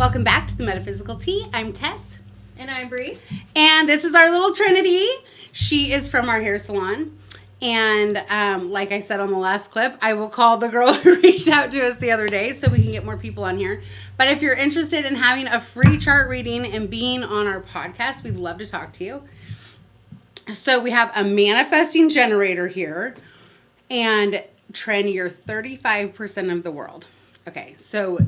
Welcome back to the Metaphysical Tea. I'm Tess. And I'm Bree. And this is our little Trinity. She is from our hair salon. And like I said on the last clip, I will call the girl who reached out to us the other day so we can get more people on here. But if you're interested in having a free chart reading and being on our podcast, we'd love to talk to you. So we have a manifesting generator here. And Trin, you're 35% of the world. Okay, so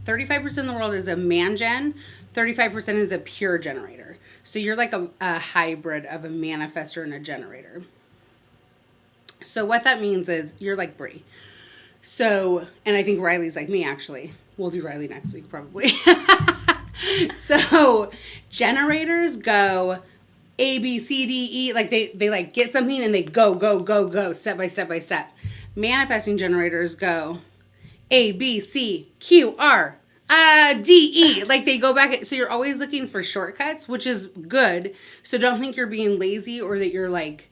35% of the world is a man-gen, 35% is a pure generator. So you're like a hybrid of a manifestor and a generator. So what that means is you're like Bree. So, and I think Riley's like me, actually. We'll do Riley next week, probably. So generators go A, B, C, D, E. Like they like get something and they go, step by step by step. Manifesting generators go A, B, C, Q, R, D, E. Like they go back. So you're always looking for shortcuts, which is good. So don't think you're being lazy or that you're like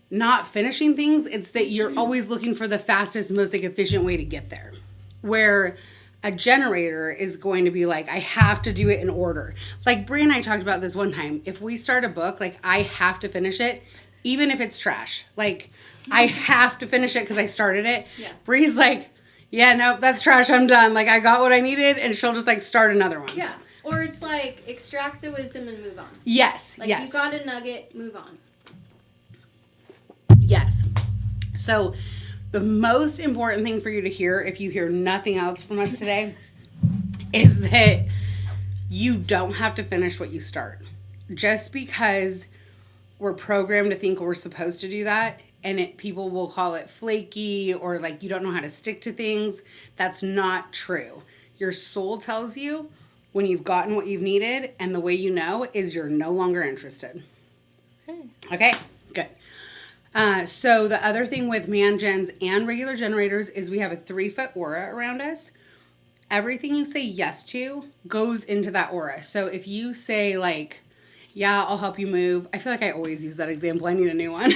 not finishing things. It's that you're always looking for the fastest, most like efficient way to get there. Where a generator is going to be like, I have to do it in order. Like Brie and I talked about this one time. If we start a book, like I have to finish it, even if it's trash. Like I have to finish it because I started it. Yeah. Brie's like, yeah, no, that's trash. I'm done. Like I got what I needed, and she'll just like start another one. Yeah. Or it's like extract the wisdom and move on. Yes. Like yes. You got a nugget, move on. Yes. So the most important thing for you to hear, if you hear nothing else from us today, is that you don't have to finish what you start. Just because we're programmed to think we're supposed to do that, and people will call it flaky or like you don't know how to stick to things, that's not true. Your soul tells you when you've gotten what you've needed, and the way you know is you're no longer interested. Okay, good. So the other thing with man-gens and regular generators is we have a 3-foot aura around us. Everything you say yes to goes into that aura. So if you say like, yeah, I'll help you move. I feel like I always use that example. I need a new one.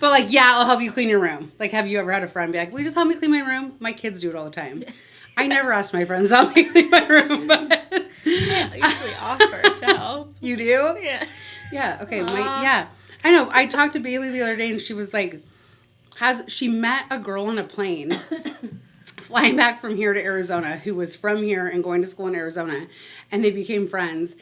But like, yeah, I'll help you clean your room. Like, have you ever had a friend be like, will you just help me clean my room? My kids do it all the time. I never ask my friends to help me clean my room, but I usually offer to help. You do? Yeah. Yeah. Okay. Yeah. I know. I talked to Bailey the other day, and she was like, she met a girl on a plane flying back from here to Arizona who was from here and going to school in Arizona, and they became friends.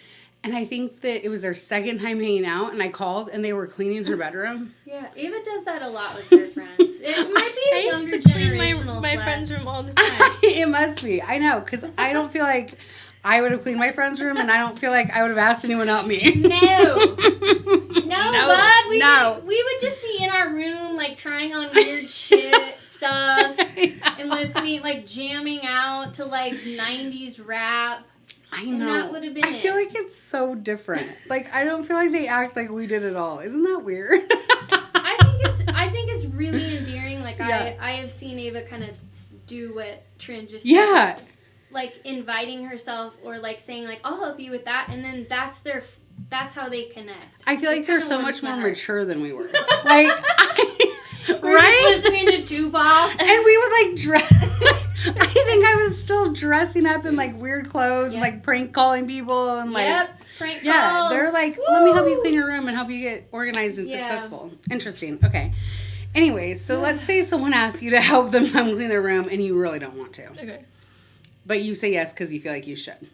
And I think that it was their second time hanging out, and I called, and they were cleaning her bedroom. Yeah, Ava does that a lot with her friends. It might be a younger generational my flex. friend's room all the time. It must be. I know, because I don't feel like I would have cleaned my friend's room, and I don't feel like I would have asked anyone to help me. No, bud. No. We would just be in our room, like, trying on weird shit stuff and listening, like, jamming out to, like, 90s rap. I know. And that would have been I feel like it's so different. Like, I don't feel like they act like we did at all. Isn't that weird? I think it's really endearing. Like, yeah. I have seen Ava kind of do what Trin just said. Yeah. Like, inviting herself or, like, saying, like, I'll help you with that. And then that's how they connect. I feel like they're so much more mature than we were. Like, we're just listening to Tupac. And we would, like, dress. I think I was still dressing up in, like, weird clothes and, like, prank calling people. And, like, prank calls. Yeah, they're like, let me help you clean your room and help you get organized and successful. Interesting. Okay. Anyways, so let's say someone asks you to help them clean their room and you really don't want to. Okay. But you say yes because you feel like you should.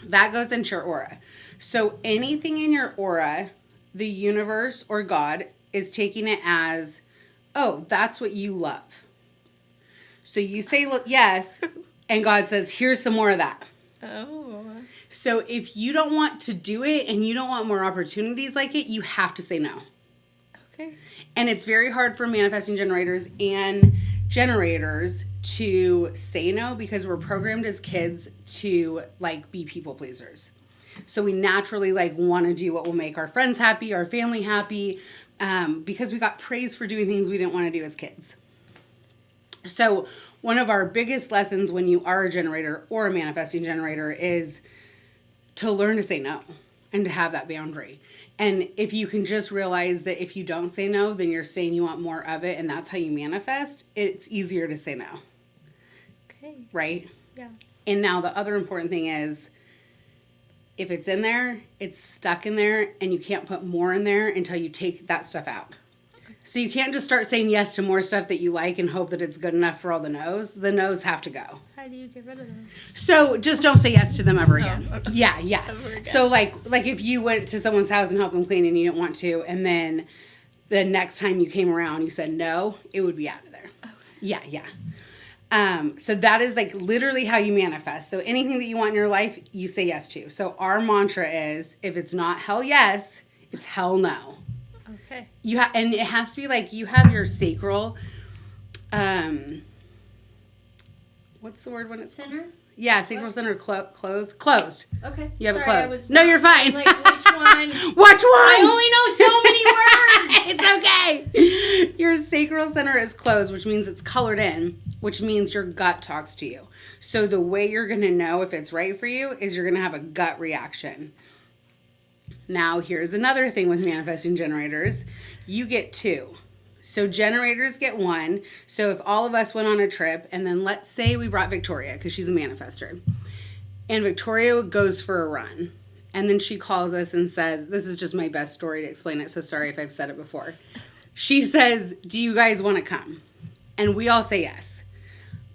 That goes into your aura. So anything in your aura, the universe or God is taking it as, oh, that's what you love. So you say yes, and God says, here's some more of that. Oh. So if you don't want to do it and you don't want more opportunities like it, you have to say no. Okay. And it's very hard for manifesting generators and generators to say no because we're programmed as kids to like be people pleasers. So we naturally like want to do what will make our friends happy, our family happy, because we got praised for doing things we didn't want to do as kids. So one of our biggest lessons when you are a generator or a manifesting generator is to learn to say no and to have that boundary. And if you can just realize that if you don't say no, then you're saying you want more of it and that's how you manifest, it's easier to say no. Okay. Right? Yeah. And now the other important thing is, if it's in there, it's stuck in there, and you can't put more in there until you take that stuff out. So you can't just start saying yes to more stuff that you like and hope that it's good enough for all the no's. The no's have to go. How do you get rid of them? So just don't say yes to them ever again. okay. Yeah. Ever again. So like if you went to someone's house and helped them clean and you didn't want to, and then the next time you came around you said no, it would be out of there. Okay. Yeah. So that is like literally how you manifest. So anything that you want in your life, you say yes to. So our mantra is, if it's not hell yes, it's hell no. Okay. And it has to be like you have your sacral. What's the word when it's Center? Yeah, sacral center closed. Closed. Okay. You have it Sorry, closed. No, you're fine. Like, which one? Which one? I only know so many words. It's okay. Your sacral center is closed, which means it's colored in, which means your gut talks to you. So the way you're going to know if it's right for you is you're going to have a gut reaction. Now, here's another thing with manifesting generators. You get 2. So generators get 1. So if all of us went on a trip, and then let's say we brought Victoria, because she's a manifester, and Victoria goes for a run, and then she calls us and says, this is just my best story to explain it, so sorry if I've said it before. She says, do you guys want to come? And we all say yes.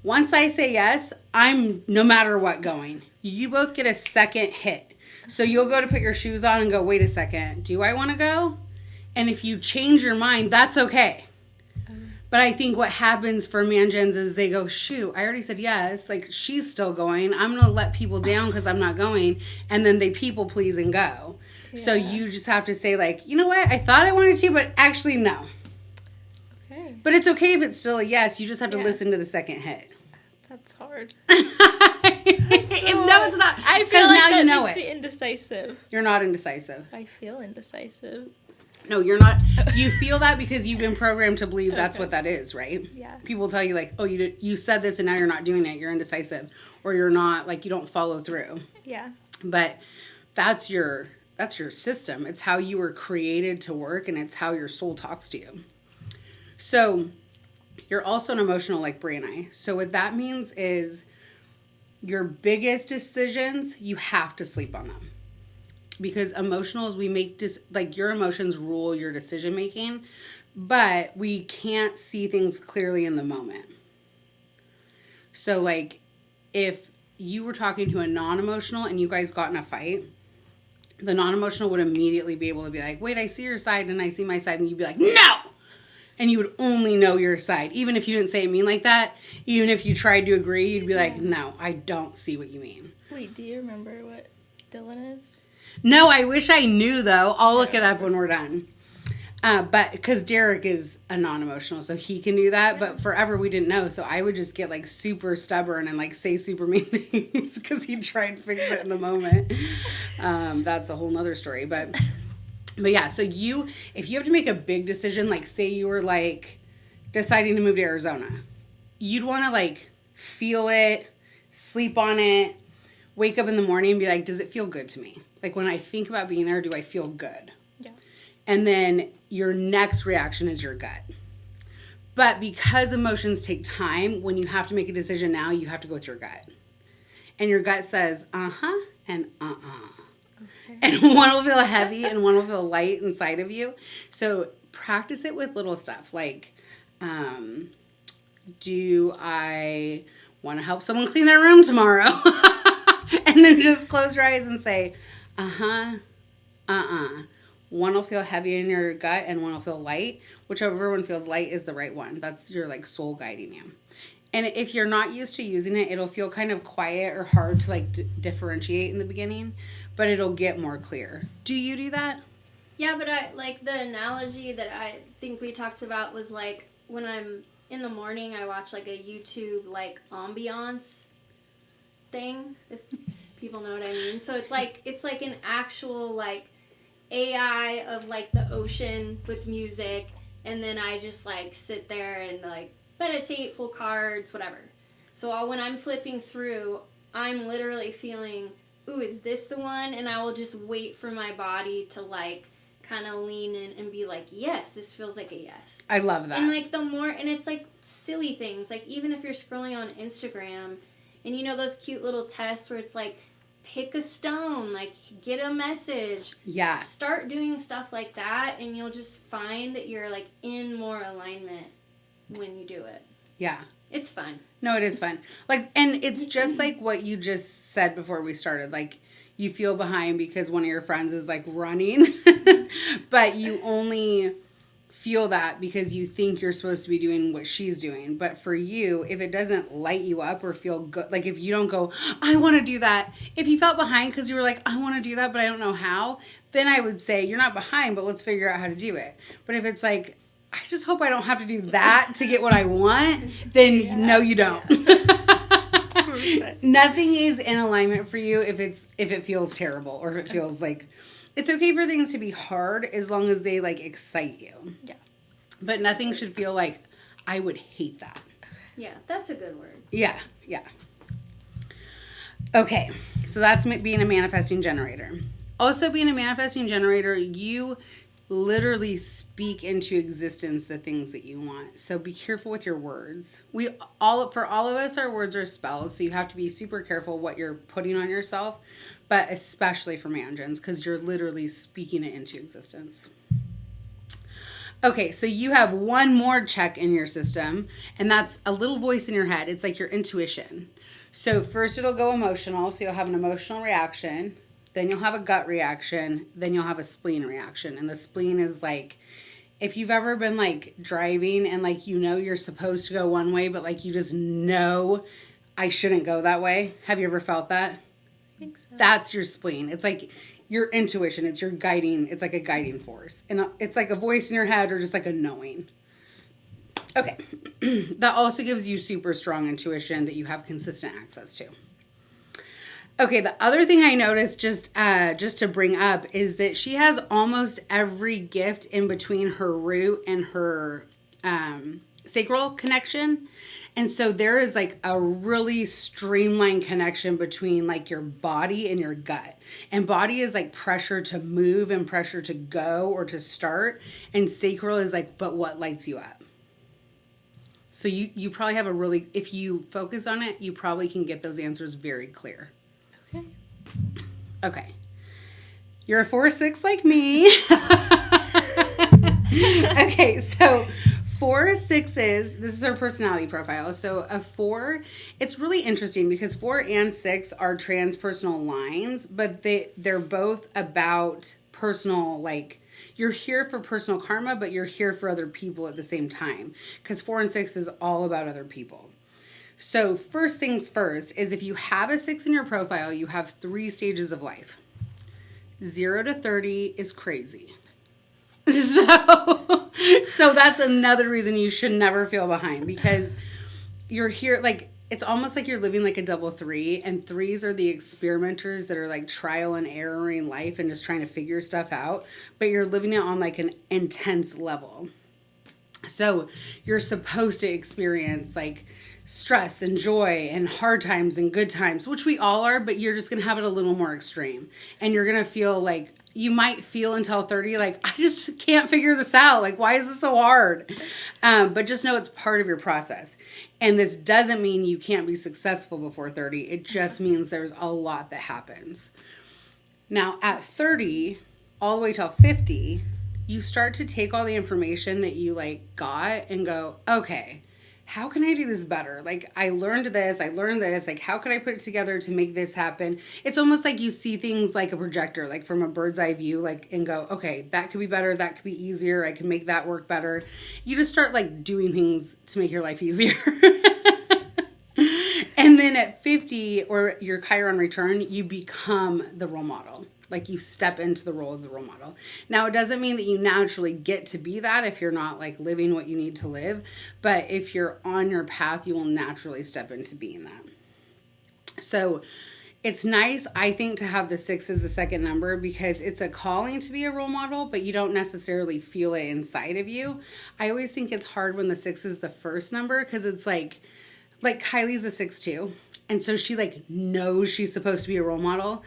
Once I say yes, I'm no matter what going. You both get a second hit. So you'll go to put your shoes on and go, wait a second, do I want to go? And if you change your mind, that's okay. But I think what happens for mangens is they go, shoot, I already said yes. Like, she's still going. I'm going to let people down because I'm not going. And then they people please and go. Yeah. So you just have to say, like, you know what? I thought I wanted to, but actually, no. Okay. But it's okay if it's still a yes. You just have to listen to the second hit. That's hard. No, it's not. I feel like now that you know makes it. me indecisive. You're not indecisive. I feel indecisive. No, you're not. You feel that because you've been programmed to believe that's what that is, right? Yeah. People tell you like, oh, you said this and now you're not doing it. You're indecisive, or you're not, like, you don't follow through. Yeah. But that's your system. It's how you were created to work, and it's how your soul talks to you. So you're also an emotional like Brie and I. So what that means is your biggest decisions, you have to sleep on them. Because emotionals, we make like your emotions rule your decision making, but we can't see things clearly in the moment. So like if you were talking to a non-emotional and you guys got in a fight, the non-emotional would immediately be able to be like, wait, I see your side and I see my side, and you'd be like, no! And you would only know your side. Even if you didn't say it mean like that, even if you tried to agree, you'd be like, no, I don't see what you mean. Wait, do you remember what Dylan is? No, I wish I knew, though. I'll look it up when we're done. But because Derek is a non-emotional, so he can do that. But forever we didn't know. So I would just get like super stubborn and like say super mean things because he tried to fix it in the moment. That's a whole nother story. But yeah, so if you have to make a big decision, like say you were like deciding to move to Arizona, you'd want to like feel it, sleep on it, wake up in the morning and be like, does it feel good to me? Like when I think about being there, do I feel good? Yeah. And then your next reaction is your gut. But because emotions take time, when you have to make a decision now, you have to go with your gut. And your gut says, uh-huh, and uh-uh. Okay. And one will feel heavy and one will feel light inside of you. So practice it with little stuff. Like, do I want to help someone clean their room tomorrow? And then just close your eyes and say, uh-huh, uh-uh. One will feel heavy in your gut and one will feel light. Whichever one feels light is the right one. That's your like soul guiding you. And if you're not used to using it, it'll feel kind of quiet or hard to like differentiate in the beginning, but it'll get more clear. Do you do that? Yeah, but I like the analogy that I think we talked about was like when I'm in the morning, I watch like a YouTube like ambiance thing, if people know what I mean. So it's like an actual like AI of like the ocean with music, and then I just like sit there and like meditate, pull cards, whatever. So when I'm flipping through, I'm literally feeling, ooh, is this the one? And I will just wait for my body to like kind of lean in and be like, yes, this feels like a yes. I love that. And like the more, and it's like silly things, like even if you're scrolling on Instagram And you know those cute little tests where it's like, pick a stone, like get a message. Yeah. Start doing stuff like that, and you'll just find that you're like in more alignment when you do it. Yeah. It's fun. No, it is fun. Like, and it's just like what you just said before we started. Like, you feel behind because one of your friends is like running, but you only feel that because you think you're supposed to be doing what she's doing. But for you, if it doesn't light you up or feel good, like if you don't go, I want to do that. If you felt behind because you were like, I want to do that, but I don't know how, then I would say you're not behind, but let's figure out how to do it. But if it's like, I just hope I don't have to do that to get what I want, then no, you don't. Nothing is in alignment for you if it feels terrible or if it feels like it's okay for things to be hard as long as they like excite you. Yeah. But nothing should feel like I would hate that. Yeah, that's a good word. Yeah, yeah. Okay, so that's being a manifesting generator. Also, being a manifesting generator, you literally speak into existence the things that you want. So be careful with your words. For all of us, our words are spells, so you have to be super careful what you're putting on yourself, but especially for mangens, because you're literally speaking it into existence. Okay, so you have one more check in your system, and that's a little voice in your head. It's like your intuition. So first it'll go emotional, so you'll have an emotional reaction. Then you'll have a gut reaction. Then you'll have a spleen reaction. And the spleen is like, if you've ever been like driving and like, you know, you're supposed to go one way, but like you just know I shouldn't go that way. Have you ever felt that? I think so. That's your spleen. It's like your intuition. It's your guiding. It's like a guiding force. And it's like a voice in your head or just like a knowing. Okay. That also gives you super strong intuition that you have consistent access to. Okay, the other thing I noticed just to bring up is that she has almost every gift in between her root and her sacral connection. And so there is like a really streamlined connection between like your body and your gut. And body is like pressure to move and pressure to go or to start. And sacral is like, but what lights you up? So you probably have if you focus on it, you probably can get those answers very clear. Okay. You're a 4-6 like me. Okay, so 4-6s, this is her personality profile. So a 4, it's really interesting because 4 and 6 are transpersonal lines, but they're both about personal, like, you're here for personal karma, but you're here for other people at the same time. Because 4 and 6 is all about other people. So first things first is if you have a 6 in your profile, you have 3 stages of life. 0 to 30 is crazy. So that's another reason you should never feel behind, because you're here, like, it's almost like you're living like a double 3, and 3s are the experimenters that are like trial and erroring life and just trying to figure stuff out, but you're living it on like an intense level. So you're supposed to experience like stress and joy and hard times and good times, which we all are, but you're just going to have it a little more extreme. And you're going to feel like, you might feel until 30, like, I just can't figure this out. Like, why is this so hard? But just know it's part of your process. And this doesn't mean you can't be successful before 30. It just means there's a lot that happens. Now, at 30, all the way till 50, you start to take all the information that you like got and go, okay, how can I do this better? Like, I learned this, like, how can I put it together to make this happen? It's almost like you see things like a projector, like from a bird's eye view, like, and go, okay, that could be better, that could be easier, I can make that work better. You just start like doing things to make your life easier. And then at 50, or your Chiron return, you become the role model. Like, you step into the role of the role model. Now, it doesn't mean that you naturally get to be that if you're not like living what you need to live. But if you're on your path, you will naturally step into being that. So it's nice, I think, to have the 6 as the second number, because it's a calling to be a role model, but you don't necessarily feel it inside of you. I always think it's hard when the 6 is the first number, because it's like Kylie's a 6 too. And so she like knows she's supposed to be a role model.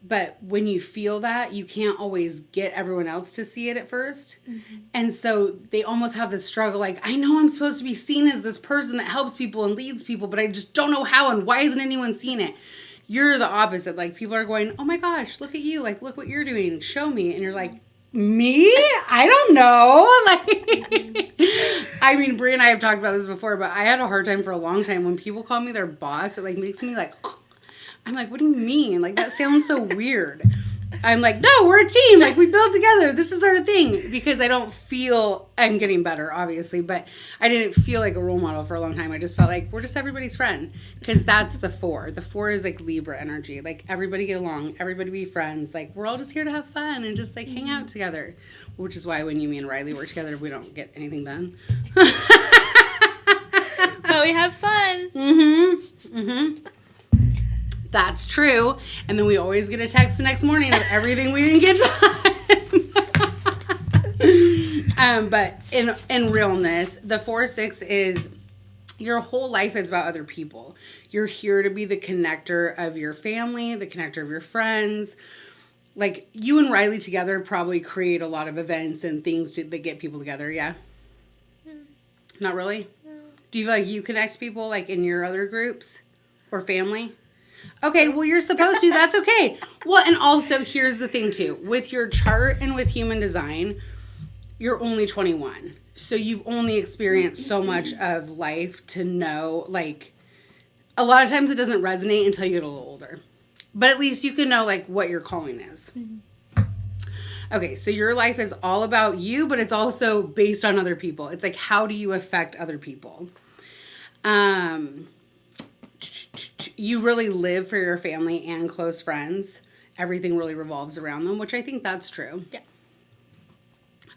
But when you feel that, you can't always get everyone else to see it at first. And so they almost have this struggle, like, I know I'm supposed to be seen as this person that helps people and leads people, but I just don't know how, and why isn't anyone seeing it? You're the opposite. Like, people are going, oh my gosh, look at you. Like, look what you're doing. Show me. And you're like, me? I don't know. Like, I mean, Brie and I have talked about this before, but I had a hard time for a long time. When people call me their boss, it like makes me like, I'm like, what do you mean? Like, that sounds so weird. I'm like, no, we're a team. Like, we build together. This is our thing. Because I don't feel, I'm getting better, obviously, but I didn't feel like a role model for a long time. I just felt like we're just everybody's friend. Because that's the 4. The 4 is like Libra energy. Like, everybody get along. Everybody be friends. Like, we're all just here to have fun and just like hang out together. Which is why when you, me, and Riley work together, we don't get anything done. But we have fun. That's true. And then we always get a text the next morning of everything we didn't get done. But in realness, the 4-6 is your whole life is about other people. You're here to be the connector of your family, the connector of your friends. Like, you and Riley together probably create a lot of events and things that get people together, yeah? Not really? No. Do you feel like you connect people, like, in your other groups or family? Okay, well, you're supposed to. That's okay. Well, and also, here's the thing, too. With your chart and with human design, you're only 21. So you've only experienced so much of life to know, like, a lot of times it doesn't resonate until you get a little older. But at least you can know, like, what your calling is. Okay, so your life is all about you, but it's also based on other people. It's like, how do you affect other people? You really live for your family and close friends. Everything really revolves around them, which I think that's true.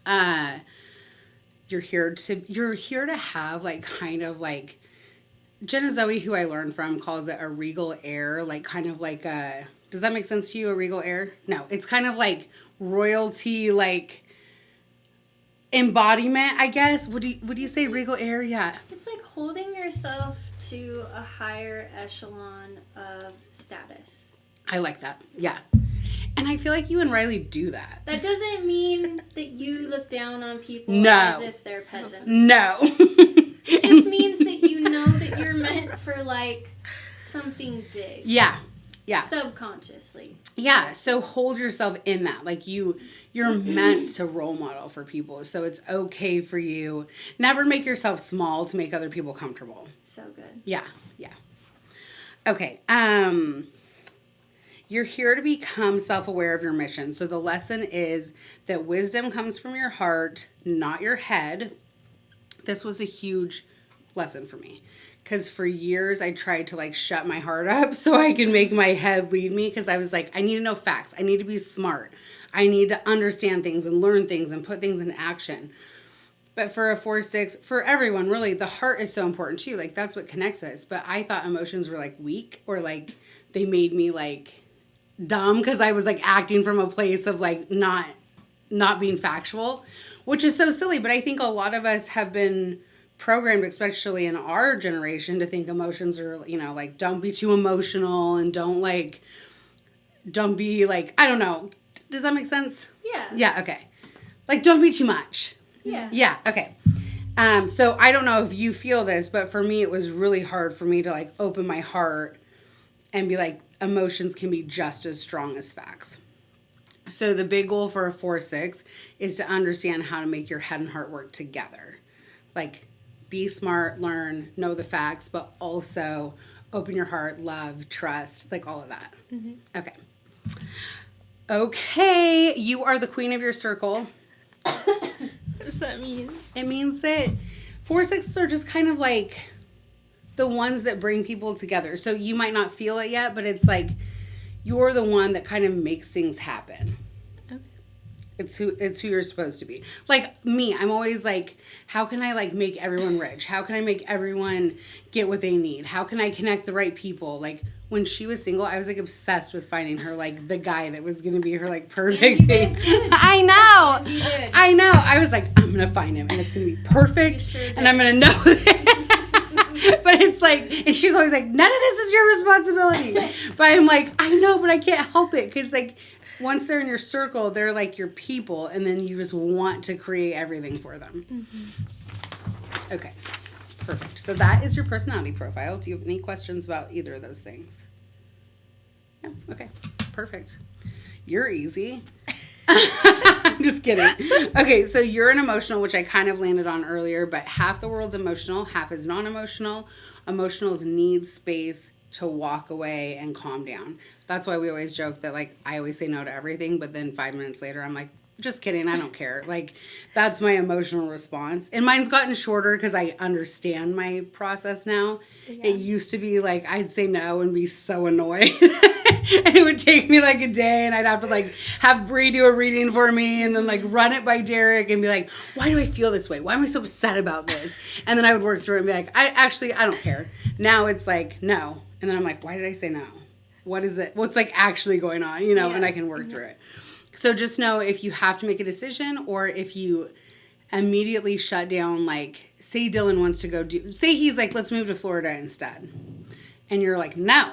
Yeah. You're here to have, like, kind of like, Jenna Zoe, who I learned from, calls it a regal air, like, kind of like a, does that make sense to you, a regal air? No, it's kind of like royalty, like, embodiment, I guess. Would you say regal air? Yeah. It's like holding yourself to a higher echelon of status. I like that. Yeah. And I feel like you and Riley do that. That doesn't mean that you look down on people No. as if they're peasants. No. It just means that you know that you're meant for, like, something big. Yeah. Yeah. Subconsciously. Yeah. So hold yourself in that. Like, you're meant to role model for people. So it's okay for you. Never make yourself small to make other people comfortable. So good. Yeah. Yeah. Okay. You're here to become self-aware of your mission. So the lesson is that wisdom comes from your heart, not your head. This was a huge lesson for me. Because for years, I tried to, like, shut my heart up so I could make my head lead me. Because I was like, I need to know facts. I need to be smart. I need to understand things and learn things and put things in action. But for a 4-6, for everyone, really, the heart is so important too. Like, that's what connects us. But I thought emotions were, like, weak, or, like, they made me, like, dumb because I was, like, acting from a place of, like, not being factual, which is so silly. But I think a lot of us have been programmed, especially in our generation, to think emotions are, you know, like, don't be too emotional and don't be, like, I don't know. Does that make sense? Yeah. Yeah, okay. Like, don't be too much. Yeah. Yeah, okay. So I don't know if you feel this, but for me, it was really hard for me to, like, open my heart and be like, emotions can be just as strong as facts. So the big goal for a 4-6 is to understand how to make your head and heart work together. Like, be smart, learn, know the facts, but also open your heart, love, trust, like all of that. Mm-hmm. Okay. Okay, you are the queen of your circle. What does that mean? It means that 4-6s are just kind of like the ones that bring people together. So you might not feel it yet, but it's like you're the one that kind of makes things happen. Okay. It's who you're supposed to be. Like me, I'm always like, how can I, like, make everyone rich? How can I make everyone get what they need? How can I connect the right people? Like, when she was single, I was, like, obsessed with finding her, like, the guy that was going to be her, like, perfect thing. I know. I know. I was like, I'm going to find him, and it's going to be perfect, and I'm going to know it. But it's it's like, and she's always like, none of this is your responsibility. But I'm like, I know, but I can't help it. Because like, once they're in your circle, they're like your people. And then you just want to create everything for them. Mm-hmm. Okay. Perfect. So that is your personality profile. Do you have any questions about either of those things? No? Okay. Perfect. You're easy. I'm just kidding. Okay, so you're an emotional, which I kind of landed on earlier, but half the world's emotional, half is non-emotional. Emotionals need space to walk away and calm down. That's why we always joke that, like, I always say no to everything, but then 5 minutes later, I'm like, just kidding, I don't care. Like, that's my emotional response. And mine's gotten shorter because I understand my process now. Yeah. It used to be like, I'd say no and be so annoyed. And it would take me like a day, and I'd have to like have Bree do a reading for me and then like run it by Derek and be like, why do I feel this way? Why am I so upset about this? And then I would work through it and be like, I don't care. Now it's like, no. And then I'm like, why did I say no? What is it? What's like actually going on? You know, yeah. And I can work through it. So just know if you have to make a decision, or if you immediately shut down, like say Dylan wants to go say he's like, let's move to Florida instead. And you're like, no.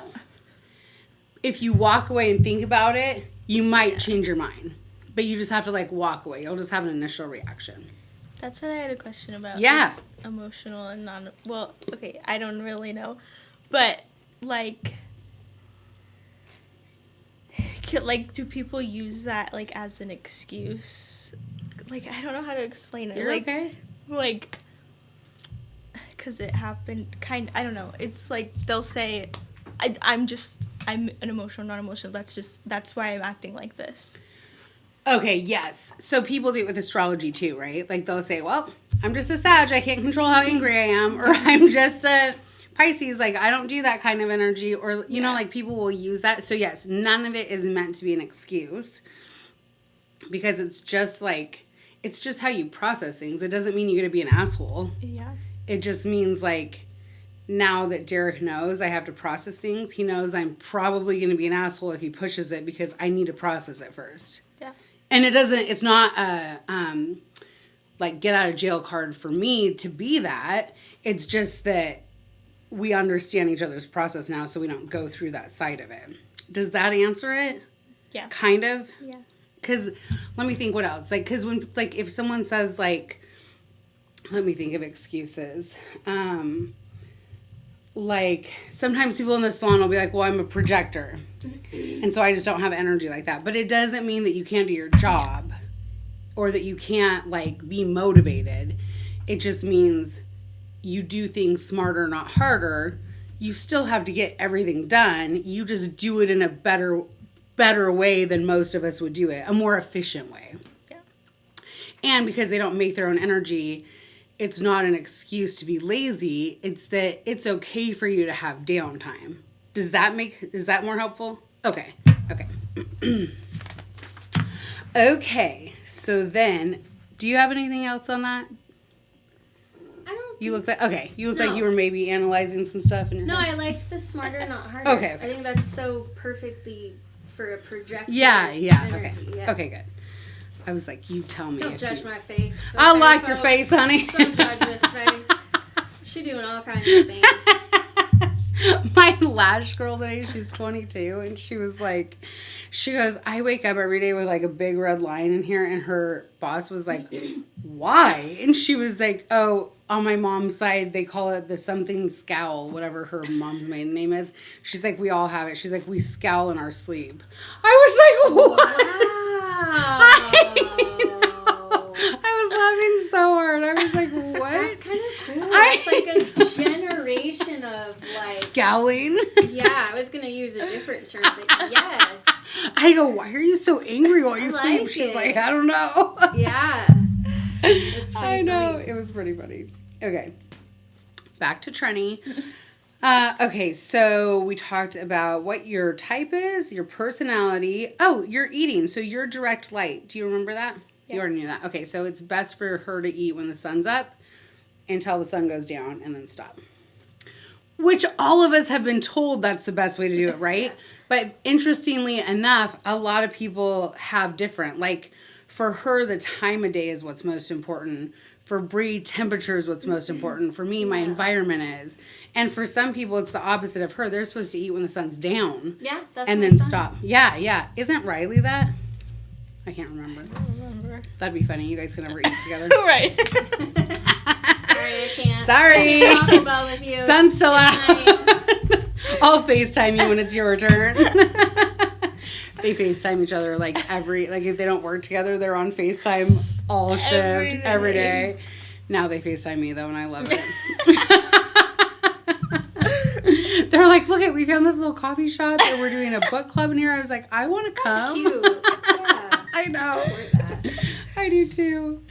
If you walk away and think about it, you might change your mind. But you just have to like walk away. You'll just have an initial reaction. That's what I had a question about. Yeah. Emotional and non... Well, okay, I don't really know. But, like... do people use that, like, as an excuse? Like, I don't know how to explain it. You're like, okay. Like, because it happened I don't know. It's like, they'll say, I'm an emotional, non-emotional. That's why I'm acting like this. Okay, yes. So people do it with astrology too, right? Like they'll say, well, I'm just a Sag. I can't control how angry I am. Or I'm just a Pisces. Like I don't do that kind of energy. Or, you know, like people will use that. So yes, none of it is meant to be an excuse. Because it's just how you process things. It doesn't mean you're going to be an asshole. Yeah. It just means like, now that Derek knows I have to process things, he knows I'm probably going to be an asshole if he pushes it because I need to process it first. Yeah. And it's not a, like, get out of jail card for me to be that. It's just that we understand each other's process now, so we don't go through that side of it. Does that answer it? Yeah. Kind of? Yeah. Because, let me think what else. Like, because when, like, if someone says, like, let me think of excuses. Like, sometimes people in the salon will be like, well, I'm a projector. And so I just don't have energy like that. But it doesn't mean that you can't do your job or that you can't, like, be motivated. It just means you do things smarter, not harder. You still have to get everything done. You just do it in a better way than most of us would do it. A more efficient way. Yeah. And because they don't make their own energy, it's not an excuse to be lazy. It's that it's okay for you to have downtime. Is that more helpful? Okay. Okay. So then, do you have anything else on that? I don't. You look like you were maybe analyzing some stuff in your head. I liked the smarter, not harder. Okay. I think that's so perfectly for a projector. Yeah. Energy. Okay. Yeah. Okay. Good. I was like, you tell me. Don't judge my face. I'll like your face, honey. Don't judge this face. She's doing all kinds of things. My lash girl today, she's 22, and she goes, I wake up every day with like a big red line in here, and her boss was like, why? And she was like, oh, on my mom's side, they call it the something scowl, whatever her mom's maiden name is. She's like, we all have it. She's like, we scowl in our sleep. I was like, what? Wow. I was laughing so hard. I was like, what? That's kind of cool. It's like a generation of like... Scowling? Yeah, I was going to use a different term, but yes. I go, why are you so angry while you sleep? Like She's it. like, I don't know. Yeah. It's I know. funny. It was pretty funny. Okay. Back to Trini. Okay, so we talked about what your type is, your personality. Oh, your eating. So you're direct light. Do you remember that? Yeah. You already knew that. Okay, so it's best for her to eat when the sun's up until the sun goes down and then stop. Which all of us have been told that's the best way to do it, right? But interestingly enough, a lot of people have different. Like, for her, the time of day is what's most important. For Bree, temperature is what's most important. For me, my environment is. And for some people, it's the opposite of her. They're supposed to eat when the sun's down. Yeah, that's and my then son. stop. Yeah. Isn't Riley that? I can't remember. I don't remember. That'd be funny. You guys can never eat together. Right. Sorry, I can't. Sorry. I can't talk about with you. Sun's still It's out. night. I'll FaceTime you when it's your turn. They FaceTime each other like if they don't work together, they're on FaceTime all shift every day. Now they FaceTime me though, and I love it. They're like, look, we found this little coffee shop and we're doing a book club in here. I was like, I want to come. Cute. Yeah. I know. Support that. I do too.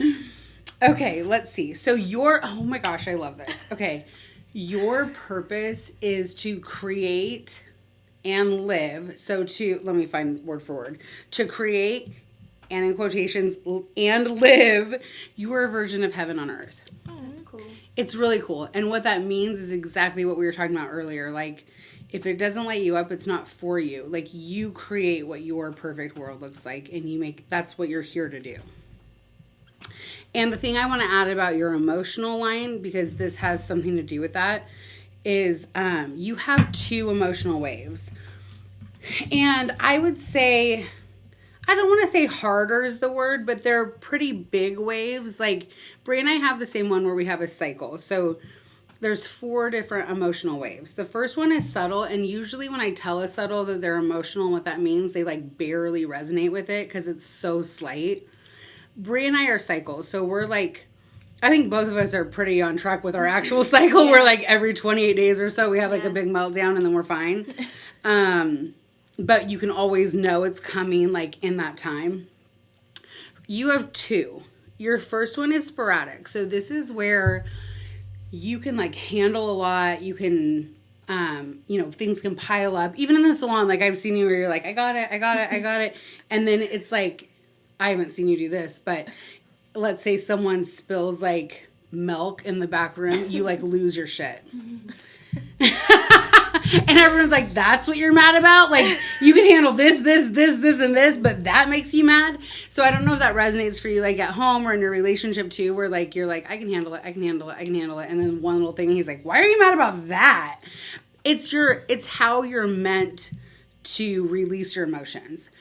Okay, let's see. So oh my gosh, I love this. Okay, your purpose is to create and live. So let me find word for word. To create, and in quotations, and live your version of heaven on earth. Oh, that's cool. It's really cool. And what that means is exactly what we were talking about earlier. Like, if it doesn't light you up, it's not for you. Like, you create what your perfect world looks like, and that's what you're here to do. And the thing I want to add about your emotional line, because this has something to do with that, is you have 2 emotional waves. And I would say, I don't want to say harder is the word, but they're pretty big waves. Like, Brie and I have the same one where we have a cycle. So there's 4 different emotional waves. The first one is subtle, and usually when I tell a subtle that they're emotional and what that means, they like barely resonate with it because it's so slight. Brie and I are cycles, so we're like, I think both of us are pretty on track with our actual cycle. Yeah. We're like every 28 days or so we have like a big meltdown and then we're fine. But you can always know it's coming like in that time. You have 2. Your first one is sporadic. So this is where you can like handle a lot. You can, things can pile up. Even in the salon, like I've seen you where you're like, I got it. And then it's like, I haven't seen you do this, but let's say someone spills like milk in the back room, you like lose your shit. And everyone's like, that's what you're mad about? Like, you can handle this, and this, but that makes you mad? So I don't know if that resonates for you, like at home or in your relationship too, where like, you're like, I can handle it. And then one little thing, he's like, why are you mad about that? It's how you're meant to release your emotions.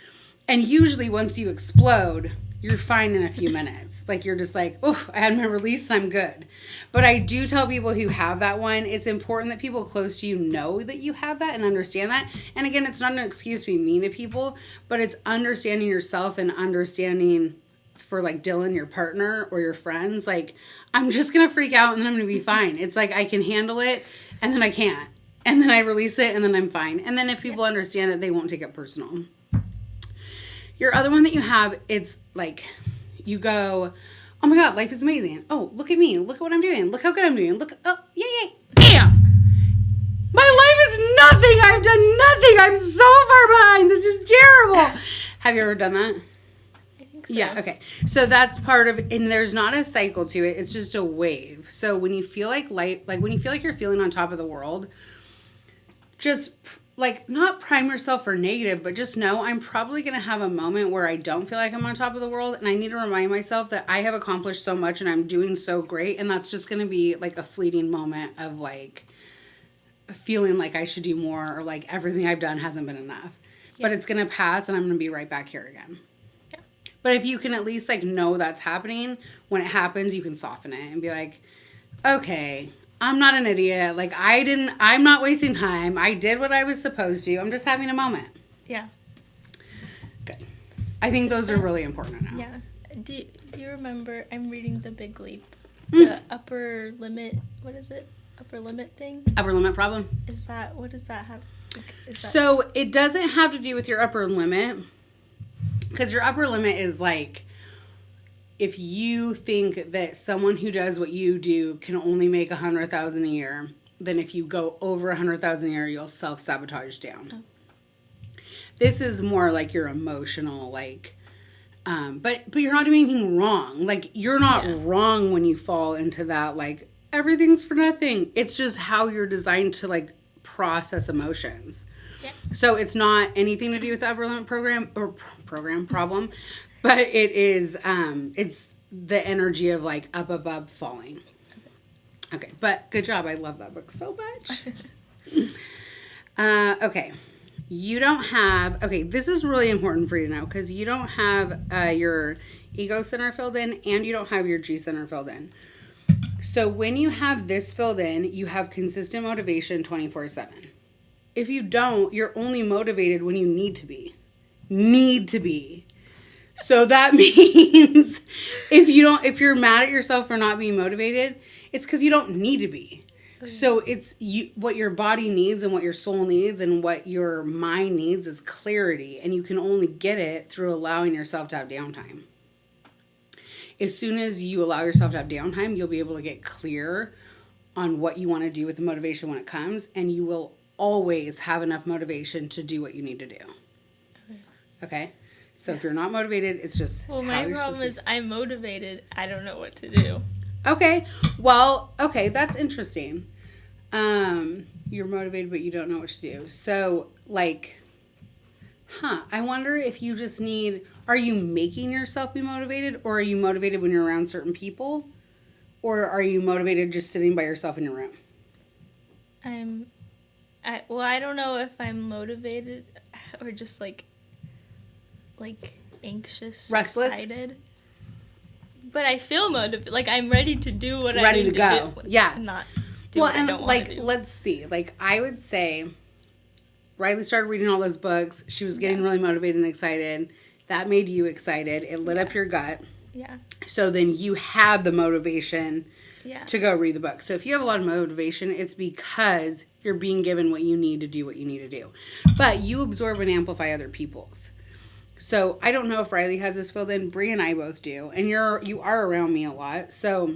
And usually once you explode, you're fine in a few minutes. Like, you're just like, oh, I had my release and I'm good. But I do tell people who have that one, it's important that people close to you know that you have that and understand that. And again, it's not an excuse to be mean to people, but it's understanding yourself and understanding for like Dylan, your partner, or your friends, like, I'm just going to freak out and then I'm going to be fine. It's like, I can handle it and then I can't. And then I release it and then I'm fine. And then if people understand it, they won't take it personal. Your other one that you have, it's like, you go, oh my God, life is amazing. Oh, look at me. Look at what I'm doing. Look how good I'm doing. Look, oh, yay. Bam! My life is nothing. I've done nothing. I'm so far behind. This is terrible. Have you ever done that? I think so. Yeah, okay. So that's part of, and there's not a cycle to it. It's just a wave. So when you feel like when you feel like you're feeling on top of the world, just like, not prime yourself for negative, but just know I'm probably going to have a moment where I don't feel like I'm on top of the world. And I need to remind myself that I have accomplished so much and I'm doing so great. And that's just going to be like a fleeting moment of like feeling like I should do more or like everything I've done hasn't been enough. Yeah. But it's going to pass and I'm going to be right back here again. Yeah. But if you can at least like know that's happening, when it happens, you can soften it and be like, okay, I'm not an idiot. Like, I'm not wasting time. I did what I was supposed to. I'm just having a moment. Yeah. Good. I think those are really important now. Yeah. Do you remember, I'm reading The Big Leap. The upper limit, what is it? Upper limit thing? Upper limit problem? What does that have? So it doesn't have to do with your upper limit. Because your upper limit is like, if you think that someone who does what you do can only make $100,000 a year, then if you go over $100,000 a year, you'll self-sabotage down. Oh. This is more like your emotional, like, but you're not doing anything wrong. Like, you're not wrong when you fall into that, like, everything's for nothing. It's just how you're designed to, like, process emotions. Yeah. So it's not anything to do with the upper limit problem. But it is, the energy of like up, above, falling. Okay, but good job. I love that book so much. Okay. You don't have, okay, this is really important for you to know because you don't have your ego center filled in and you don't have your G center filled in. So when you have this filled in, you have consistent motivation 24/7. If you don't, you're only motivated when you need to be. Need to be. So that means if you're mad at yourself for not being motivated, it's because you don't need to be. So it's what your body needs and what your soul needs and what your mind needs is clarity. And you can only get it through allowing yourself to have downtime. As soon as you allow yourself to have downtime, you'll be able to get clear on what you want to do with the motivation when it comes. And you will always have enough motivation to do what you need to do. Okay? So if you're not motivated, it's just Well, how my you're problem supposed is I'm motivated. I don't know what to do. Okay. Well, okay, that's interesting. You're motivated, but you don't know what to do. So, like, I wonder if you just need, are you making yourself be motivated, or are you motivated when you're around certain people, or are you motivated just sitting by yourself in your room? I don't know if I'm motivated or just like anxious, Restless? excited. But I feel motivated. Like I'm ready to do what I Ready need to go. do. Yeah. Not do Well, what I and don't want like, to do. let's see. Like, I would say Riley started reading all those books. She was getting really motivated and excited. That made you excited. It lit up your gut. Yeah. So then you had the motivation Yeah. to go read the book. So if you have a lot of motivation, it's because you're being given what you need to do what you need to do. But you absorb and amplify other people's. So I don't know if Riley has this filled in. Bree and I both do. And you are around me a lot. So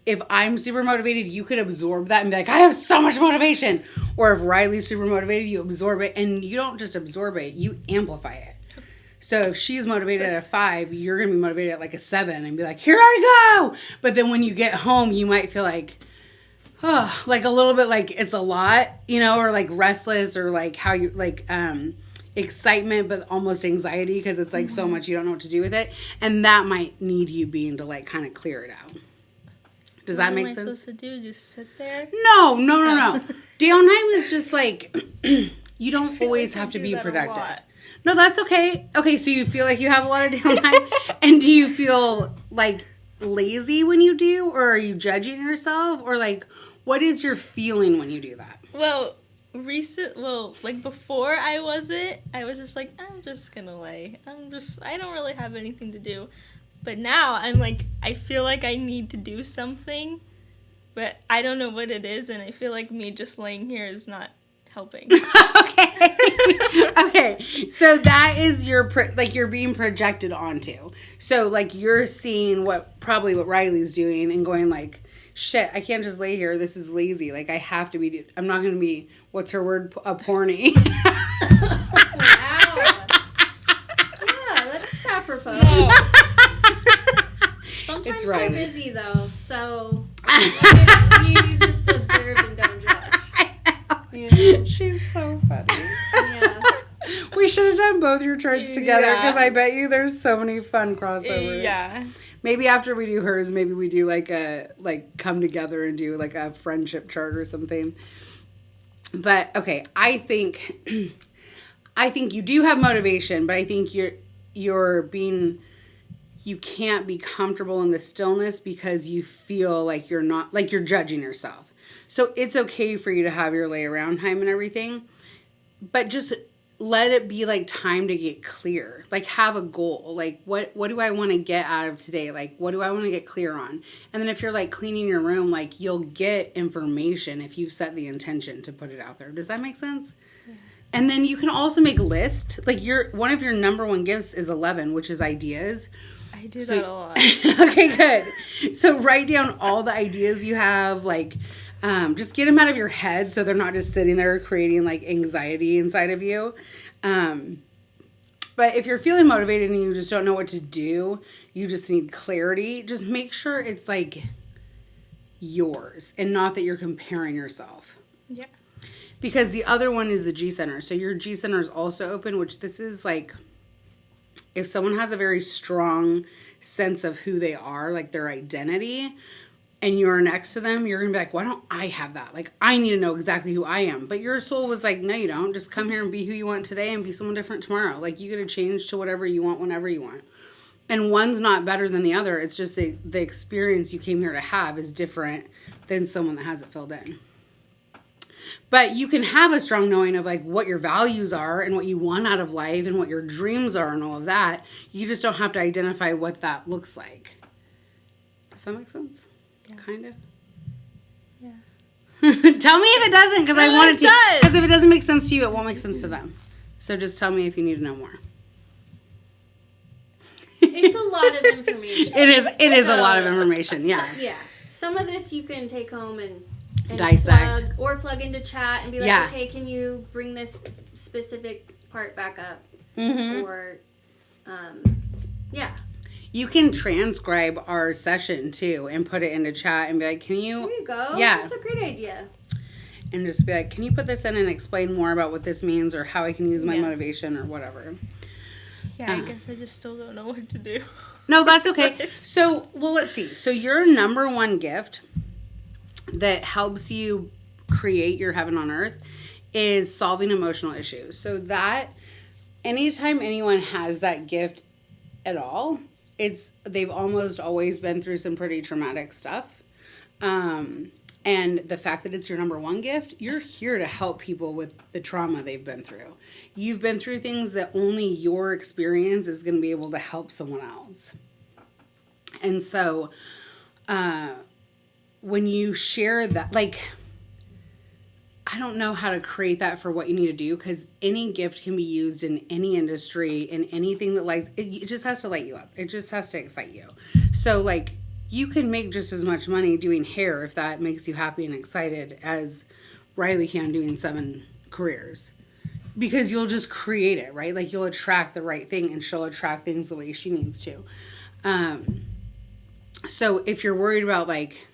if I'm super motivated, you could absorb that and be like, I have so much motivation. Or if Riley's super motivated, you absorb it. And you don't just absorb it, you amplify it. So if she's motivated at a 5, you're going to be motivated at like a 7 and be like, here I go. But then when you get home, you might feel like, oh, like a little bit like it's a lot, or like restless or like how you like excitement, but almost anxiety because it's like so much you don't know what to do with it. And that might need you being to like kind of clear it out. Does that make sense? What am I supposed to do? Just sit there? No. Downtime is just like, you don't always have to be productive. No, that's okay. Okay, so you feel like you have a lot of downtime. And do you feel like lazy when you do? Or are you judging yourself? Or like, what is your feeling when you do that? Well, like before I was just like, I'm just gonna lay. I don't really have anything to do. But now I'm like, I feel like I need to do something, but I don't know what it is, and I feel like me just laying here is not helping. Okay. So that is you're being projected onto. So like you're seeing what Riley's doing and going like, shit, I can't just lay here. This is lazy. Like I have to be. I'm not going to be. What's her word? A porny. Wow. Yeah, that's apropos. Sometimes I'm busy though, so you just observe and don't judge. She's so funny. Yeah. We should have done both your charts together because I bet you there's so many fun crossovers. Yeah. Maybe after we do hers, maybe we do come together and do like a friendship chart or something. But okay, I think you do have motivation, but I think you can't be comfortable in the stillness because you feel like you're not, like you're judging yourself. So it's okay for you to have your lay around time and everything, but just let it be like time to get clear. Like have a goal. Like what do I want to get out of today? Like what do I want to get clear on? And then if you're like cleaning your room, like you'll get information if you've set the intention to put it out there. Does that make sense? Yeah. And then you can also make a list. Like one of your number one gifts is 11, which is ideas. I do that a lot. Okay, good. So write down all the ideas you have, like just get them out of your head so they're not just sitting there creating like anxiety inside of you. But if you're feeling motivated and you just don't know what to do, you just need clarity, just make sure it's like yours and not that you're comparing yourself. Yeah. Because the other one is the G center. So your G center is also open, which this is like if someone has a very strong sense of who they are, like their identity, and you're next to them, you're going to be like, why don't I have that? Like, I need to know exactly who I am. But your soul was like, no, you don't. Just come here and be who you want today and be someone different tomorrow. Like, you get to change to whatever you want whenever you want. And one's not better than the other. It's just the experience you came here to have is different than someone that has it filled in. But you can have a strong knowing of like what your values are and what you want out of life and what your dreams are and all of that. You just don't have to identify what that looks like. Does that make sense? Yeah. Kind of. Yeah. Tell me if it doesn't, because I want it to. Does. Because if it doesn't make sense to you, it won't make sense to them. So just tell me if you need to know more. It's a lot of information. It is a lot of information. Yeah. Yeah. Some of this you can take home and dissect plug into chat and be like, okay, can you bring this specific part back up? Mm-hmm. Or, yeah. You can transcribe our session too and put it into chat and be like, can you? There you go. Yeah. That's a great idea. And just be like, can you put this in and explain more about what this means or how I can use my motivation or whatever? Yeah, I guess I just still don't know what to do. No, that's okay. So, well, let's see. So your number one gift that helps you create your heaven on earth is solving emotional issues. So that anytime anyone has that gift at all, they've almost always been through some pretty traumatic stuff. And the fact that it's your number one gift, you're here to help people with the trauma they've been through. You've been through things that only your experience is going to be able to help someone else. And so, when you share that, like, I don't know how to create that for what you need to do, because any gift can be used in any industry, in anything that lights, it just has to light you up. It just has to excite you. So, like, you can make just as much money doing hair if that makes you happy and excited as Riley can doing 7 careers. Because you'll just create it, right? Like, you'll attract the right thing and she'll attract things the way she needs to. So if you're worried about, like,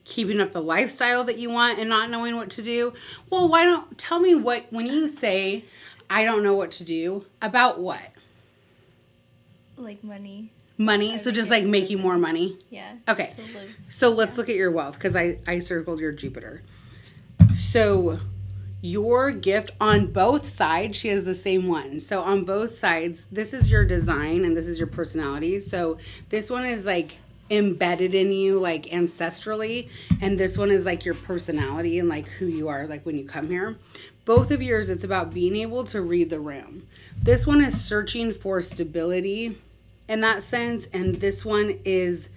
keeping up the lifestyle that you want and not knowing what to do, well, why don't, tell me what, when you say, I don't know what to do, about what? Like money. Money? So just like making more money? Yeah. Okay. So let's look at your wealth, because I circled your Jupiter. So your gift on both sides, she has the same one. So on both sides, this is your design and this is your personality. So this one is like embedded in you, like ancestrally, and this one is like your personality and like who you are, like when you come here. Both of yours, it's about being able to read the room. This one is searching for stability in that sense, and this one is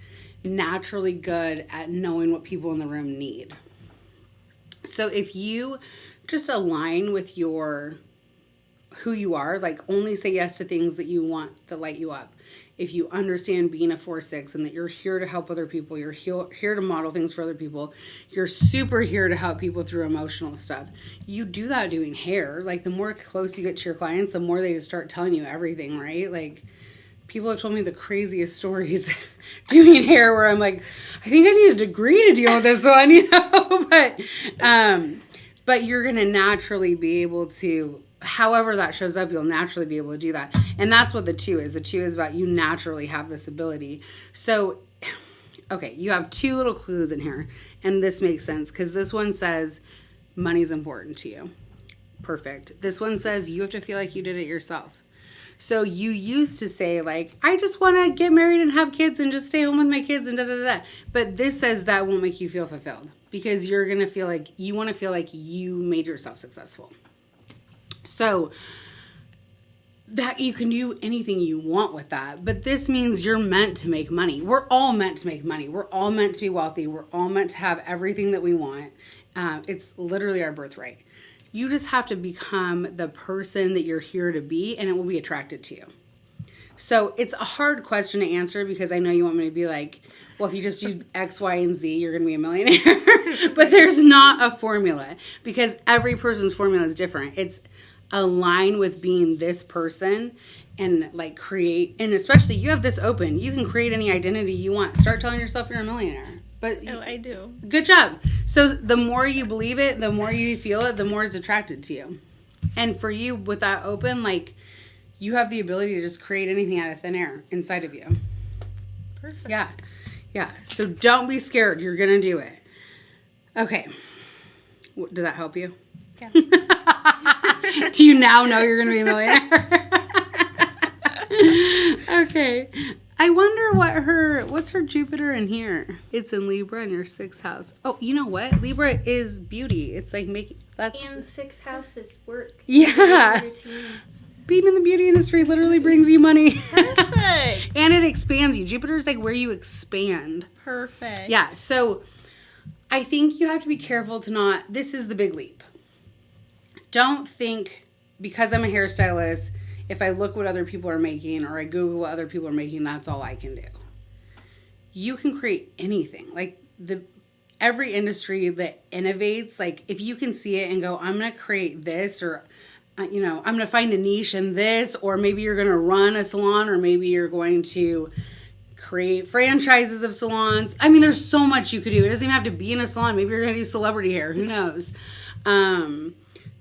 naturally good at knowing what people in the room need. So if you just align with your who you are, like only say yes to things that you want that light you up. If you understand being a 4/6 and that you're here to help other people, you're here to model things for other people, you're super here to help people through emotional stuff. You do that doing hair. Like, the more close you get to your clients, the more they start telling you everything, right? Like, people have told me the craziest stories doing hair where I'm like, I think I need a degree to deal with this one, you know? But you're going to naturally be able to, however that shows up, you'll naturally be able to do that. And that's what the 2 is. The 2 is about you naturally have this ability. So, okay, you have 2 little clues in here. And this makes sense because this one says money's important to you. Perfect. This one says you have to feel like you did it yourself. So you used to say, like, I just want to get married and have kids and just stay home with my kids and da-da-da-da. But this says that won't make you feel fulfilled because you're going to feel like you want to feel like you made yourself successful. So that you can do anything you want with that. But this means you're meant to make money. We're all meant to make money. We're all meant to be wealthy. We're all meant to have everything that we want. It's literally our birthright. You just have to become the person that you're here to be, and it will be attracted to you. So it's a hard question to answer because I know you want me to be like, well, if you just do X, Y, and Z, you're going to be a millionaire. But there's not a formula because every person's formula is different. It's align with being this person and like create, and especially you have this open. You can create any identity you want. Start telling yourself you're a millionaire. But I do. Good job. So the more you believe it, the more you feel it, the more it's attracted to you. And for you with that open, like, you have the ability to just create anything out of thin air inside of you. Perfect. Yeah. Yeah. So don't be scared. You're going to do it. Okay. Did that help you? Yeah. Do you now know you're going to be a millionaire? Okay. I wonder what's her Jupiter in here? It's in Libra in your 6th house. Oh, you know what? Libra is beauty. It's like that's. And 6th house is work. Yeah. Routines. Being in the beauty industry literally brings you money. Perfect. And it expands you. Jupiter's like where you expand. Perfect. Yeah. So I think you have to be careful to not, this is the big leap. Don't think because I'm a hairstylist, if I look what other people are making or I Google what other people are making, that's all I can do. You can create anything. Like every industry that innovates, like if you can see it and go, I'm going to create this, or, I'm going to find a niche in this, or maybe you're going to run a salon, or maybe you're going to create franchises of salons. I mean, there's so much you could do. It doesn't even have to be in a salon. Maybe you're going to do celebrity hair. Who knows?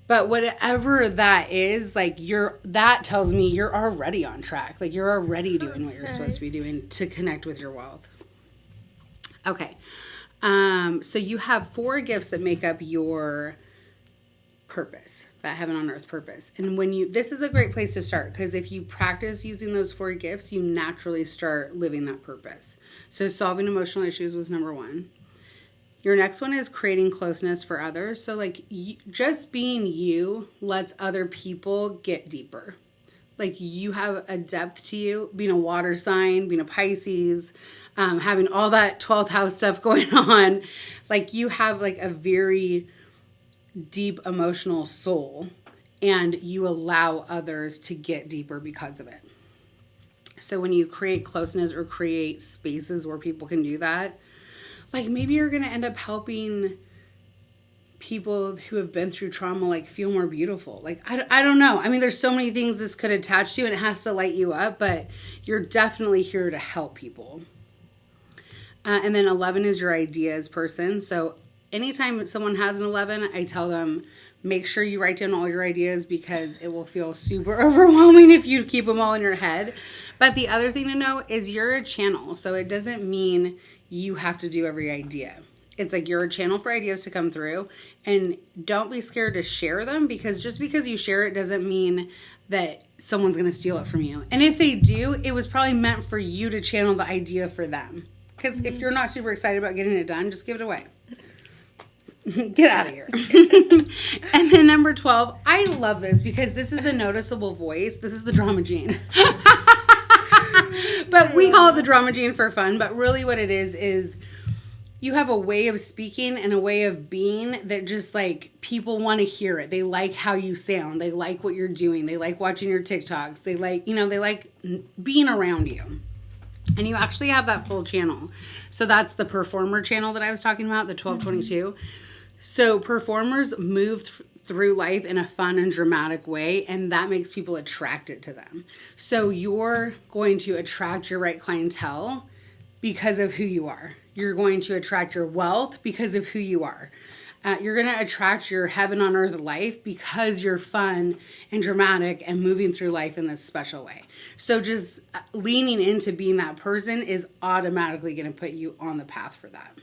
But whatever that is, like that tells me you're already on track. Like you're already doing what you're supposed to be doing to connect with your wealth. Okay. So you have 4 gifts that make up your purpose, that heaven on earth purpose. And this is a great place to start, because if you practice using those 4 gifts, you naturally start living that purpose. So solving emotional issues was number 1. Your next one is creating closeness for others. So like just being you lets other people get deeper. Like you have a depth to you, being a water sign, being a Pisces, having all that 12th house stuff going on. Like you have like a very deep emotional soul, and you allow others to get deeper because of it. So when you create closeness or create spaces where people can do that, like maybe you're going to end up helping people who have been through trauma, like feel more beautiful. Like, I don't know. I mean, there's so many things this could attach to, and it has to light you up, but you're definitely here to help people. And then 11 is your ideas person. So anytime someone has an 11, I tell them, make sure you write down all your ideas, because it will feel super overwhelming if you keep them all in your head. But the other thing to know is you're a channel. So it doesn't mean you have to do every idea. It's like you're a channel for ideas to come through, and don't be scared to share them, because just because you share it doesn't mean that someone's going to steal it from you. And if they do, it was probably meant for you to channel the idea for them. Because if you're not super excited about getting it done, just give it away. Get out of here. And then number 12, I love this because this is a noticeable voice. This is the drama gene. But we call it the drama gene for fun. But really what it is you have a way of speaking and a way of being that just like people want to hear it. They like how you sound. They like what you're doing. They like watching your TikToks. They like, they like being around you. And you actually have that full channel. So that's the performer channel that I was talking about, the 1222. So performers move through life in a fun and dramatic way, and that makes people attracted to them. So you're going to attract your right clientele because of who you are. You're going to attract your wealth because of who you are. You're going to attract your heaven on earth life because you're fun and dramatic and moving through life in this special way. So just leaning into being that person is automatically going to put you on the path for that.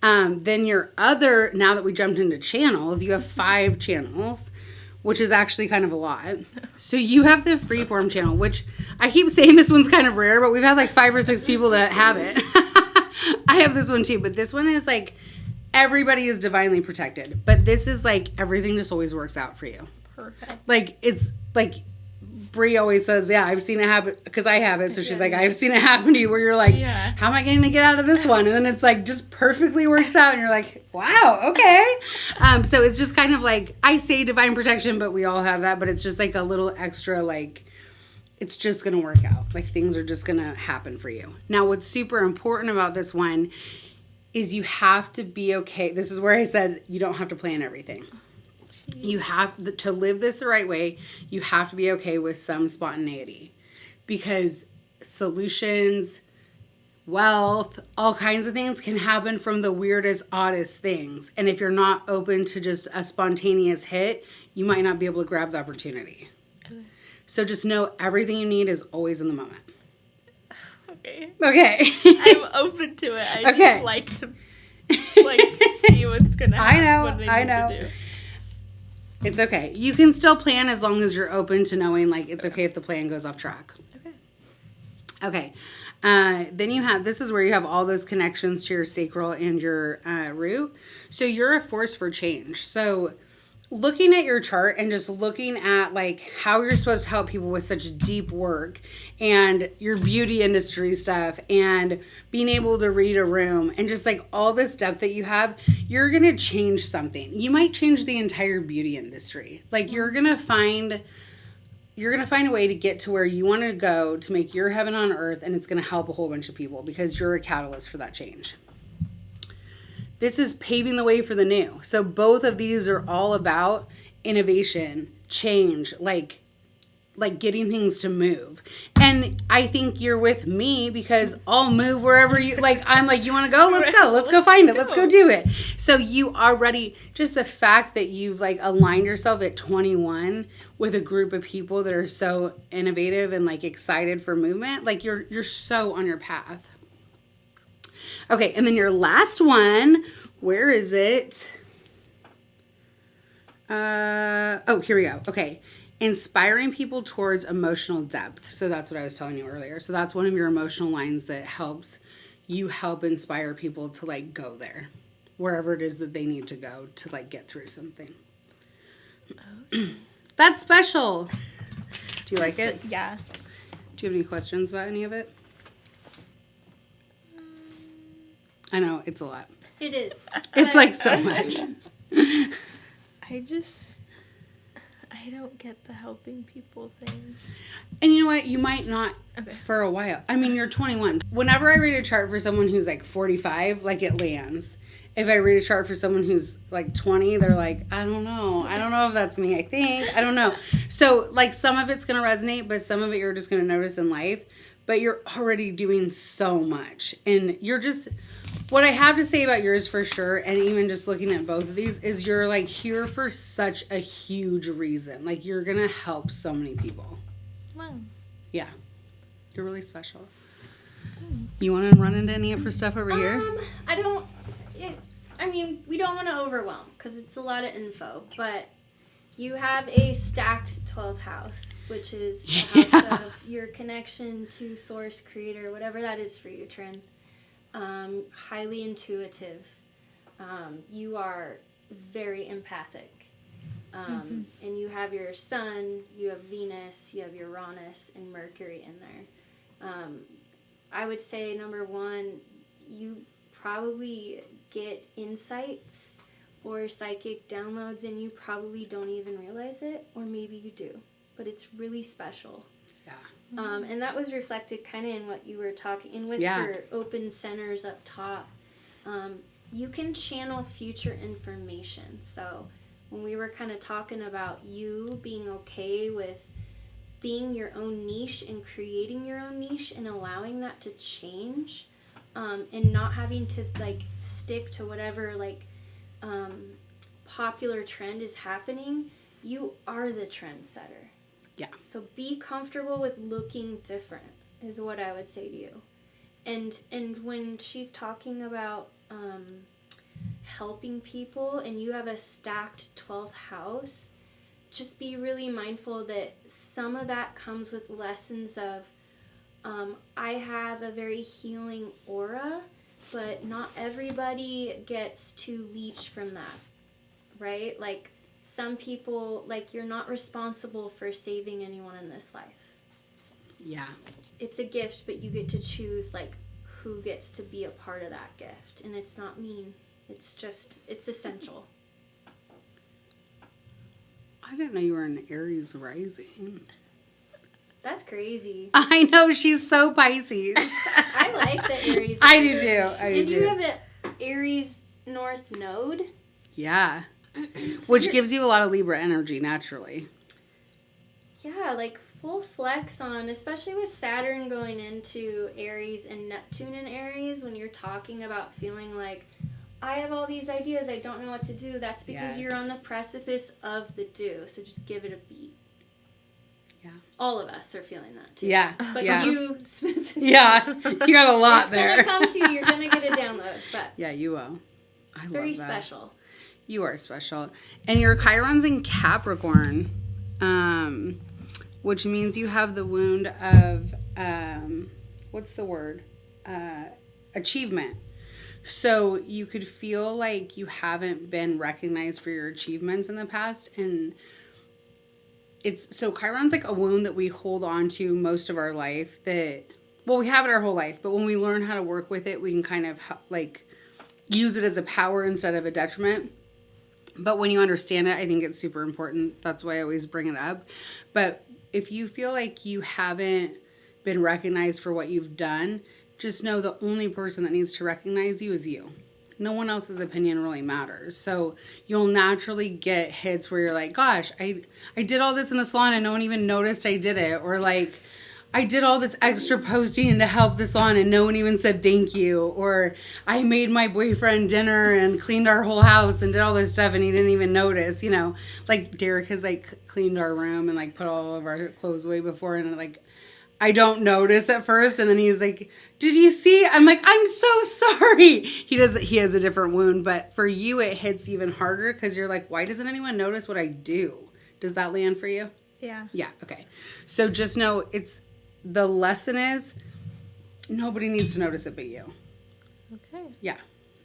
Then now that we jumped into channels, you have 5 channels, which is actually kind of a lot. So you have the freeform channel, which I keep saying this one's kind of rare, but we've had like 5 or 6 people that have it. I have this one too, but this one is like, everybody is divinely protected, but this is like everything just always works out for you. Perfect. Like it's like Brie always says, yeah, I've seen it happen, because I have it. So she's like, I've seen it happen to you, where you're like, how am I going to get out of this one? And then it's like just perfectly works out, and you're like, wow, okay. So it's just kind of like, I say divine protection, but we all have that, but it's just like a little extra, like it's just going to work out. Like things are just going to happen for you. Now, what's super important about this one is you have to be okay. This is where I said you don't have to plan everything. Jeez. You have to live this the right way. You have to be okay with some spontaneity, because solutions, wealth, all kinds of things can happen from the weirdest, oddest things. And if you're not open to just a spontaneous hit, you might not be able to grab the opportunity. So just know everything you need is always in the moment. Okay. Okay. I'm open to it. I just like to see what's gonna happen. I know. It's okay. You can still plan as long as you're open to knowing it's okay if the plan goes off track. Okay. Then you have, this is where you have all those connections to your sacral and your root. So you're a force for change. So looking at your chart and just looking at how you're supposed to help people with such deep work and your beauty industry stuff and being able to read a room and just all this depth that you have, you're going to change something. You might change the entire beauty industry. You're going to find a way to get to where you want to go to make your heaven on earth, and it's going to help a whole bunch of people because you're a catalyst for that change. This is paving the way for the new. So both of these are all about innovation, change, like getting things to move. And I think you're with me because I'll move wherever you I'm you want to go? Let's go. Let's go find it. Let's go do it. So you already, just the fact that you've aligned yourself at 21 with a group of people that are so innovative and excited for movement, you're so on your path. Okay, and then your last one, where is it? Here we go. Okay, inspiring people towards emotional depth. So that's what I was telling you earlier. So that's one of your emotional lines that helps you help inspire people to go there, wherever it is that they need to go to get through something. That's special. Do you like it? Yeah. Do you have any questions about any of it? I know, it's a lot. It is. It's so much. I don't get the helping people thing. And you know what? You might not for a while. I mean, you're 21. Whenever I read a chart for someone who's 45, it lands. If I read a chart for someone who's 20, they're I don't know. I don't know if that's me. I don't know. So some of it's going to resonate, but some of it you're just going to notice in life. But you're already doing so much. And you're just... What I have to say about yours for sure, and even just looking at both of these, is you're here for such a huge reason. You're going to help so many people. Wow. Yeah. You're really special. You want to run into any of her stuff over here? We don't want to overwhelm because it's a lot of info, but you have a stacked 12th house, which is the house of your connection to source, creator, whatever that is for you, Trin. Highly intuitive. You are very empathic. And you have your sun, you have Venus, you have Uranus, and Mercury in there. I would say, number one, you probably get insights or psychic downloads and you probably don't even realize it, or maybe you do, but it's really special. Yeah. And that was reflected kind of in what you were talking in with your open centers up top. You can channel future information. So when we were kind of talking about you being okay with being your own niche and creating your own niche and allowing that to change, and not having to stick to whatever popular trend is happening, you are the trendsetter. Yeah. So be comfortable with looking different is what I would say to you. And when she's talking about helping people and you have a stacked 12th house, just be really mindful that some of that comes with lessons of I have a very healing aura, but not everybody gets to leech from that, right? Some people, you're not responsible for saving anyone in this life. Yeah. It's a gift, but you get to choose, who gets to be a part of that gift. And it's not mean. It's just, it's essential. I didn't know you were an Aries rising. That's crazy. I know, she's so Pisces. I like the Aries. I do too. And you have an Aries North node. Yeah. So which gives you a lot of Libra energy naturally. Yeah, full flex on, especially with Saturn going into Aries and Neptune in Aries, when you're talking about feeling I have all these ideas, I don't know what to do. That's because you're on the precipice of the do. So just give it a beat. Yeah. All of us are feeling that too. Yeah. But yeah. you specifically. Yeah. You got a lot It's there. gonna come to you. You're gonna get a download, but Yeah, you will. I very love that. special. You are special. And your Chiron's in Capricorn, which means you have the wound of, what's the word? Achievement. So you could feel like you haven't been recognized for your achievements in the past. And so Chiron's like a wound that we hold on to most of our life we have it our whole life, but when we learn how to work with it, we can kind of like use it as a power instead of a detriment. But when you understand it, I think it's super important. That's why I always bring it up. But if you feel like you haven't been recognized for what you've done, just know the only person that needs to recognize you is you. No one else's opinion really matters. So you'll naturally get hits where you're like, gosh, I did all this in the salon and no one even noticed I did it. Or like, I did all this extra posting to help the salon and no one even said thank you. Or I made my boyfriend dinner and cleaned our whole house and did all this stuff and he didn't even notice, you know. Like Derek has like cleaned our room and like put all of our clothes away before and like I don't notice at first, and then he's like, did you see? I'm like, I'm so sorry. He has a different wound, but for you it hits even harder because you're like, why doesn't anyone notice what I do? Does that land for you? Yeah. Yeah, okay. So just know the lesson is nobody needs to notice it but you. Okay. Yeah.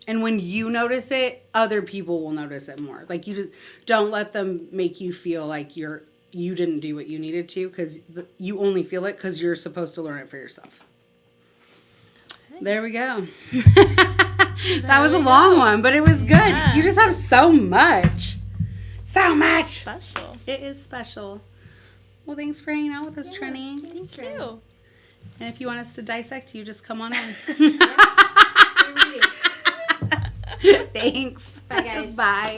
And when you notice it, other people will notice it more. Like you just don't let them make you feel like you didn't do what you needed to because you only feel it because you're supposed to learn it for yourself. Okay. There we go. That was a long one, but it was good. Yeah. You just have so much. So much. Special. It is special. Well, thanks for hanging out with us, Trini. Thank you. And if you want us to dissect you, just come on in. Thanks. Bye, guys. Bye.